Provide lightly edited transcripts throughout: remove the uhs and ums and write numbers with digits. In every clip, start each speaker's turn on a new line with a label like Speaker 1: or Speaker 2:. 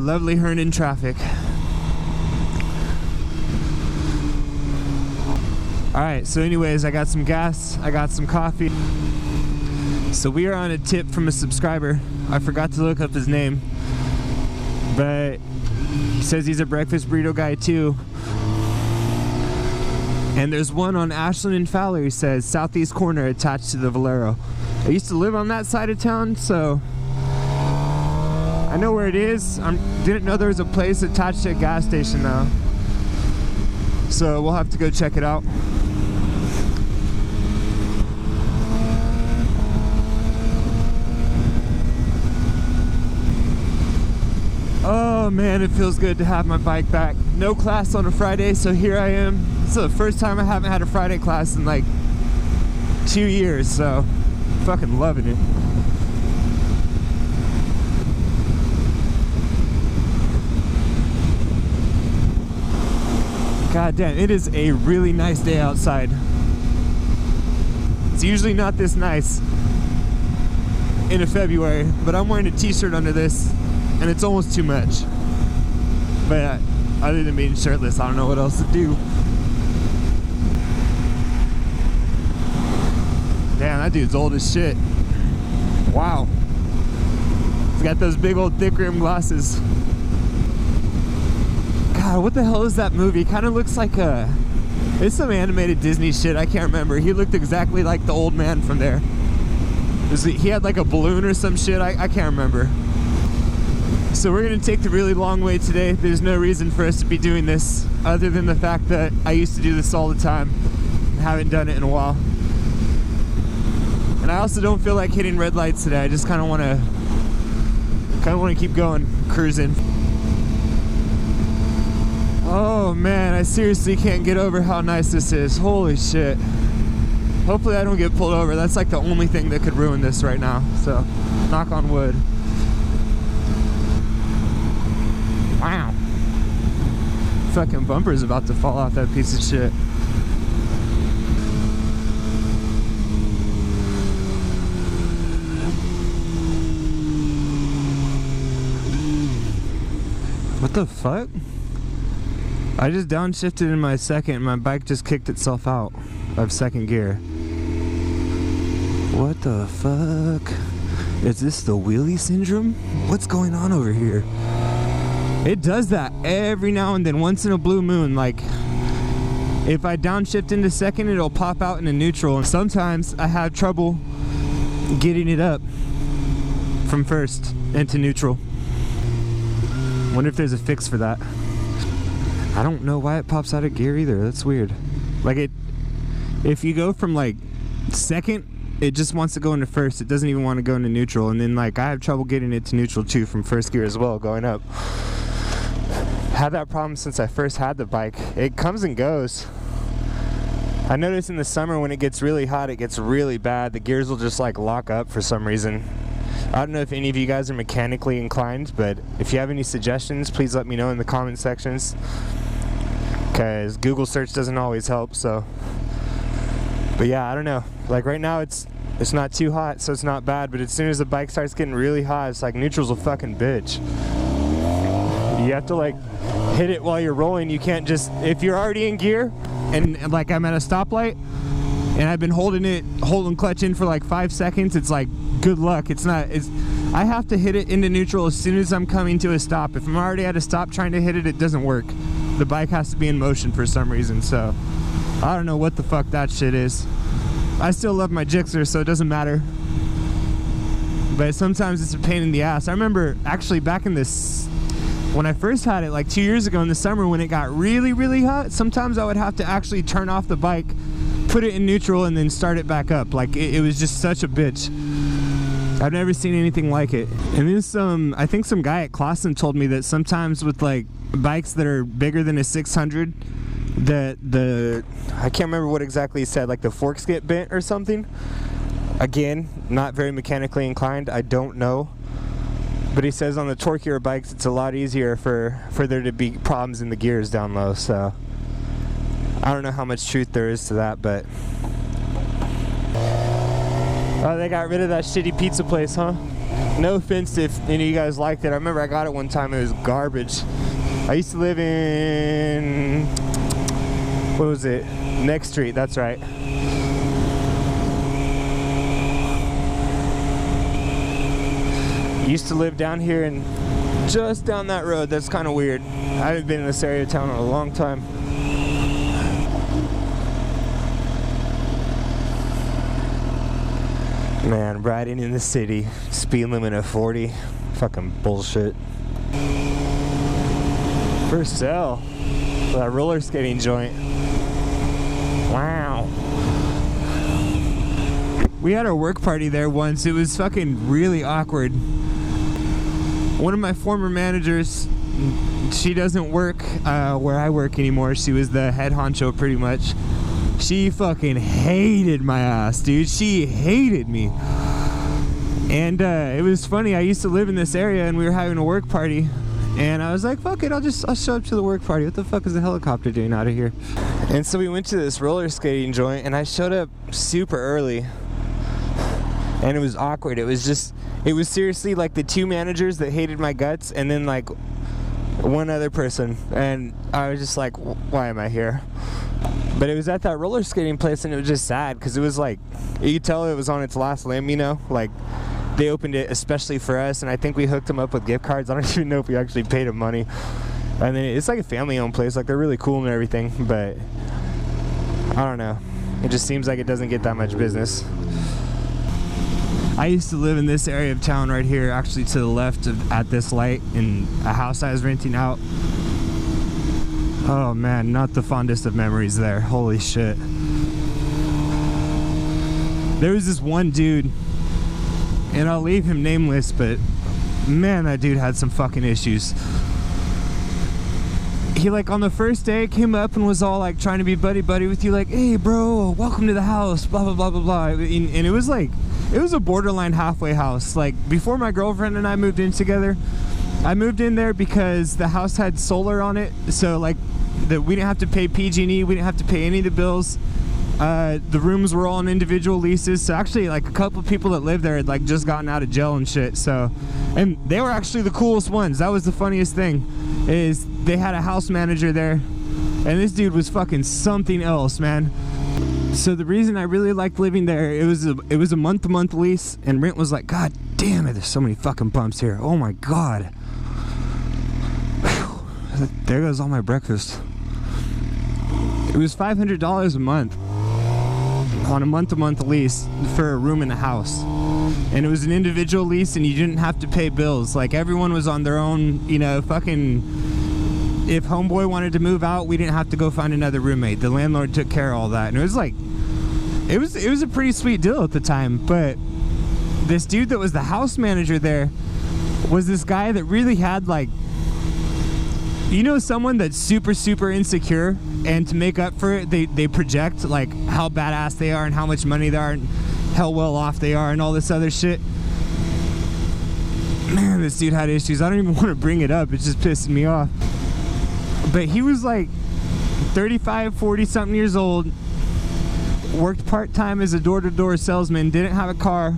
Speaker 1: lovely Herndon traffic. Alright, so anyways, I got some gas, I got some coffee. So we are on a tip from a subscriber. I forgot to look up his name, but he says he's a breakfast burrito guy too. And there's one on Ashland and Fowler, he says, southeast corner attached to the Valero. I used to live on that side of town, so I know where it is. I didn't know there was a place attached to a gas station though. So we'll have to go check it out. Oh man, it feels good to have my bike back. No class on a Friday, so here I am. It's the first time I haven't had a Friday class in like 2 years, so fucking loving it. God damn, it is a really nice day outside. It's usually not this nice in a February, but I'm wearing a t-shirt under this and it's almost too much. But other than being shirtless, I don't know what else to do. Damn, that dude's old as shit. Wow. He's got those big old thick rim glasses. God, what the hell is that movie? Kind of looks like it's some animated Disney shit. I can't remember. He looked exactly like the old man from there. He had like a balloon or some shit. I can't remember. So we're gonna take the really long way today. There's no reason for us to be doing this other than the fact that I used to do this all the time. Haven't done it in a while. And I also don't feel like hitting red lights today. I just kind of want to keep going, cruising. Oh man, I seriously can't get over how nice this is. Holy shit. Hopefully I don't get pulled over. That's like the only thing that could ruin this right now. So, knock on wood. Wow. Fucking bumper's about to fall off that piece of shit. What the fuck? I just downshifted in my second and my bike just kicked itself out of second gear. What the fuck? Is this the wheelie syndrome? What's going on over here? It does that every now and then, once in a blue moon. Like, if I downshift into second, it'll pop out into neutral. And sometimes I have trouble getting it up from first into neutral. Wonder if there's a fix for that. I don't know why it pops out of gear either. That's weird. Like if you go from like second, it just wants to go into first. It doesn't even want to go into neutral. And then like I have trouble getting it to neutral too from first gear as well, going up. Had that problem since I first had the bike. It comes and goes. I notice in the summer when it gets really hot, it gets really bad. The gears will just like lock up for some reason. I don't know if any of you guys are mechanically inclined, but if you have any suggestions, please let me know in the comment sections. Because Google search doesn't always help, so. But yeah, I don't know. Like right now it's not too hot, so it's not bad, but as soon as the bike starts getting really hot, it's like neutral's a fucking bitch. You have to like hit it while you're rolling. You can't just, if you're already in gear and like I'm at a stoplight and I've been holding clutch in for like 5 seconds, it's like good luck. I have to hit it into neutral as soon as I'm coming to a stop. If I'm already at a stop trying to hit it, it doesn't work. The bike has to be in motion for some reason, so I don't know what the fuck that shit is. I still love my Gixxer, so it doesn't matter. But sometimes it's a pain in the ass. I remember actually back in this, when I first had it like 2 years ago in the summer when it got really, really hot, sometimes I would have to actually turn off the bike, put it in neutral, and then start it back up. Like it was just such a bitch. I've never seen anything like it. And then I think some guy at Clausen told me that sometimes with like bikes that are bigger than a 600, that I can't remember what exactly he said, like the forks get bent or something. Again, not very mechanically inclined, I don't know. But he says on the torquier bikes it's a lot easier for there to be problems in the gears down low, so I don't know how much truth there is to that, but oh, they got rid of that shitty pizza place, huh? No offense if any of you guys liked it. I remember I got it one time. It was garbage. I used to live in, what was it? Next Street, that's right. Used to live down here and just down that road. That's kind of weird. I haven't been in this area of town in a long time. Man, riding in the city, speed limit of 40. Fucking bullshit. For sale. For that roller skating joint. Wow. We had our work party there once. It was fucking really awkward. One of my former managers, she doesn't work where I work anymore. She was the head honcho pretty much. She fucking hated my ass, dude. She hated me. And it was funny. I used to live in this area and we were having a work party. And I was like, fuck it, I'll show up to the work party. What the fuck is the helicopter doing out of here? And so we went to this roller skating joint and I showed up super early. And it was awkward. It was seriously like the two managers that hated my guts and then like one other person. And I was just like, why am I here? But it was at that roller skating place and it was just sad because it was like, you could tell it was on its last limb, you know? Like, they opened it especially for us and I think we hooked them up with gift cards. I don't even know if we actually paid them money. And then it's like a family-owned place. Like, they're really cool and everything, but I don't know. It just seems like it doesn't get that much business. I used to live in this area of town right here, actually to the left of at this light, in a house I was renting out. Oh man, not the fondest of memories there. Holy shit. There was this one dude, and I'll leave him nameless, but man, that dude had some fucking issues. He, like, on the first day came up and was all like trying to be buddy-buddy with you, like, hey bro, welcome to the house, blah blah blah blah blah. And it was like, it was a borderline halfway house. Like, before my girlfriend and I moved in together, I moved in there because the house had solar on it, so like we didn't have to pay PG&E, we didn't have to pay any of the bills. The rooms were all on individual leases, so actually like a couple of people that lived there had like just gotten out of jail and shit. So, and they were actually the coolest ones. That was the funniest thing, is they had a house manager there, and this dude was fucking something else, man. So the reason I really liked living there, it was a month-to-month lease, and rent was like, god damn it, there's so many fucking bumps here. Oh my god. Whew. There goes all my breakfast. It was $500 a month on a month-to-month lease for a room in the house, and it was an individual lease, and you didn't have to pay bills. Like, everyone was on their own, you know. Fucking, if homeboy wanted to move out, we didn't have to go find another roommate. The landlord took care of all that, and it was like, it was a pretty sweet deal at the time. But this dude that was the house manager there was this guy that really had, like, you know, someone that's super insecure, and to make up for it, they project like how badass they are and how much money they are and how well off they are and all this other shit. Man, this dude had issues. I don't even want to bring it up. It's just pissing me off. But he was like 35, 40 something years old, worked part-time as a door-to-door salesman, didn't have a car,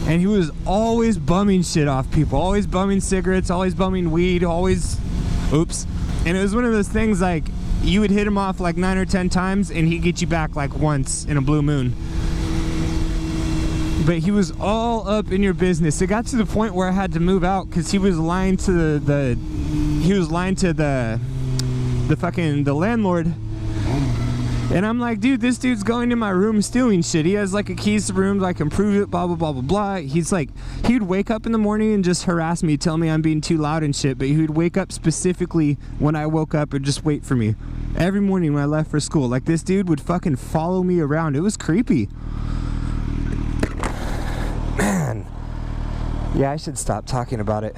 Speaker 1: and he was always bumming shit off people, always bumming cigarettes, always bumming weed, always, oops. And it was one of those things, like, you would hit him off like 9 or 10 times and he'd get you back like once in a blue moon. But he was all up in your business. It got to the point where I had to move out because he was lying to the landlord. And I'm like, dude, this dude's going to my room stealing shit. He has like a keys to rooms, I can prove it, blah blah blah blah blah. He's like, he'd wake up in the morning and just harass me, tell me I'm being too loud and shit. But he'd wake up specifically when I woke up and just wait for me every morning when I left for school. Like, this dude would fucking follow me around. It was creepy, man. Yeah, I should stop talking about it.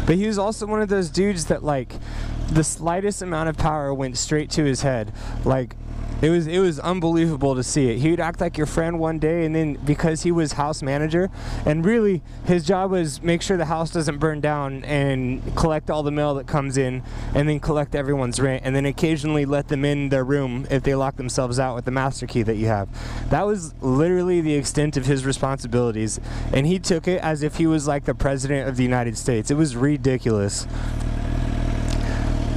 Speaker 1: But he was also one of those dudes that, like, the slightest amount of power went straight to his head. Like, It was unbelievable to see it. He would act like your friend one day, and then because he was house manager, and really his job was make sure the house doesn't burn down and collect all the mail that comes in, and then collect everyone's rent, and then occasionally let them in their room if they lock themselves out with the master key that you have. That was literally the extent of his responsibilities, and he took it as if he was like the president of the United States. It was ridiculous.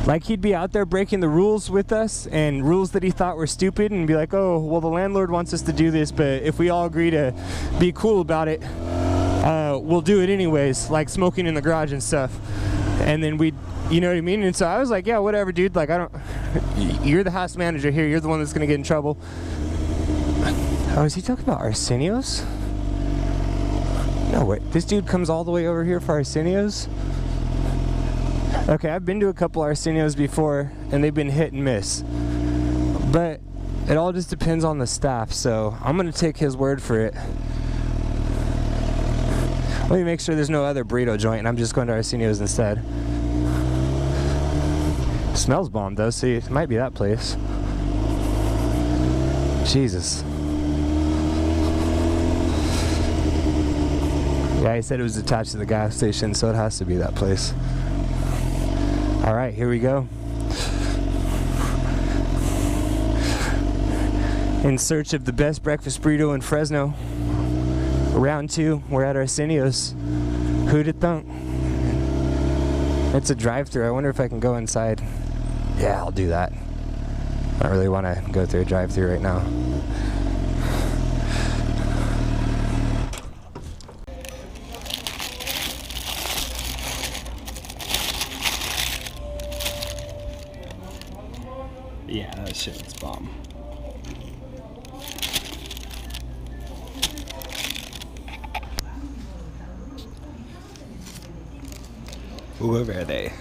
Speaker 1: Like, he'd be out there breaking the rules with us, and rules that he thought were stupid, and be like, oh, well, the landlord wants us to do this, but if we all agree to be cool about it, we'll do it anyways, like smoking in the garage and stuff. And then we'd, you know what I mean? And so I was like, yeah, whatever, dude. Like, you're the house manager here. You're the one that's going to get in trouble. Oh, is he talking about Arsenio's? No, wait. This dude comes all the way over here for Arsenio's? Okay, I've been to a couple Arsenio's before, and they've been hit and miss. But it all just depends on the staff, so I'm going to take his word for it. Let me make sure there's no other burrito joint, and I'm just going to Arsenio's instead. Smells bomb, though. See, it might be that place. Jesus. Yeah, he said it was attached to the gas station, so it has to be that place. All right, here we go. In search of the best breakfast burrito in Fresno. Round 2, we're at Arsenio's. Who'd have thunk? It's a drive-thru. I wonder if I can go inside. Yeah, I'll do that. I don't really want to go through a drive-thru right now.
Speaker 2: Yeah, that shit's bomb. Whoever are they?